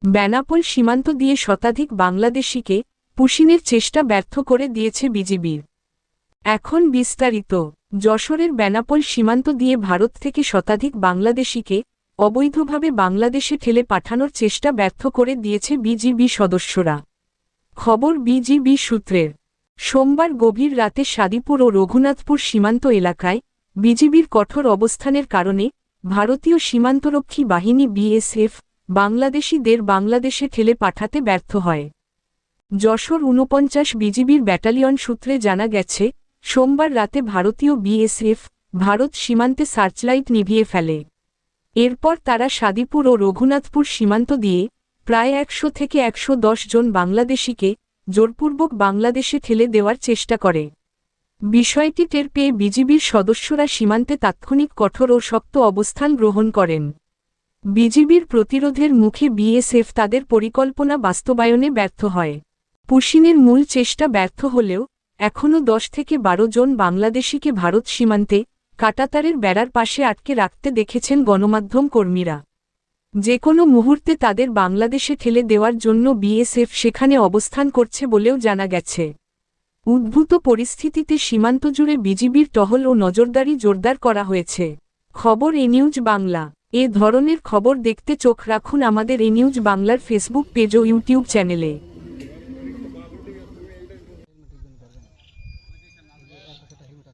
বেনাপোল সীমান্ত দিয়ে শতাধিক বাংলাদেশিকে পুশিনের চেষ্টা ব্যর্থ করে দিয়েছে বিজিবির। এখন বিস্তারিত। যশোরের বেনাপোল সীমান্ত দিয়ে ভারত থেকে শতাধিক বাংলাদেশিকে অবৈধভাবে বাংলাদেশে ঠেলে পাঠানোর চেষ্টা ব্যর্থ করে দিয়েছে বিজিবি সদস্যরা। খবর বিজিবি সূত্রের। সোমবার গভীর রাতে সাদিপুর ও রঘুনাথপুর সীমান্ত এলাকায় বিজিবির কঠোর অবস্থানের কারণে ভারতীয় সীমান্তরক্ষী বাহিনী বিএসএফ বাংলাদেশিদের বাংলাদেশে ঠেলে পাঠাতে ব্যর্থ হয়। যশোর ৪৯ বিজিবির ব্যাটালিয়ন সূত্রে জানা গেছে, সোমবার রাতে ভারতীয় বিএসএফ ভারত সীমান্তে সার্চলাইট নিভিয়ে ফেলে। এরপর তারা সাদিপুর ও রঘুনাথপুর সীমান্ত দিয়ে প্রায় ১০০ থেকে ১১০ জন বাংলাদেশিকে জোরপূর্বক বাংলাদেশে ঠেলে দেওয়ার চেষ্টা করে। বিষয়টি টের পেয়ে বিজিবির সদস্যরা সীমান্তে তাৎক্ষণিক কঠোর ও শক্ত অবস্থান গ্রহণ করেন। বিজিবির প্রতিরোধের মুখে বিএসএফ তাদের পরিকল্পনা বাস্তবায়নে ব্যর্থ হয়। পুশিনের মূল চেষ্টা ব্যর্থ হলেও এখনও ১০ থেকে ১২ জন বাংলাদেশিকে ভারত সীমান্তে কাঁটাতারের বেড়ার পাশে আটকে রাখতে দেখেছেন গণমাধ্যম কর্মীরা। যে কোনো মুহূর্তে তাদের বাংলাদেশে ঠেলে দেওয়ার জন্য বিএসএফ সেখানে অবস্থান করছে বলেও জানা গেছে। উদ্ভূত পরিস্থিতিতে সীমান্ত জুড়ে বিজিবির টহল ও নজরদারি জোরদার করা হয়েছে। খবর এনিউজ বাংলা। এ ধরনের খবর দেখতে চোখ রাখুন আমাদের এনিউজ বাংলার ফেসবুক পেজ ও ইউটিউব চ্যানেলে।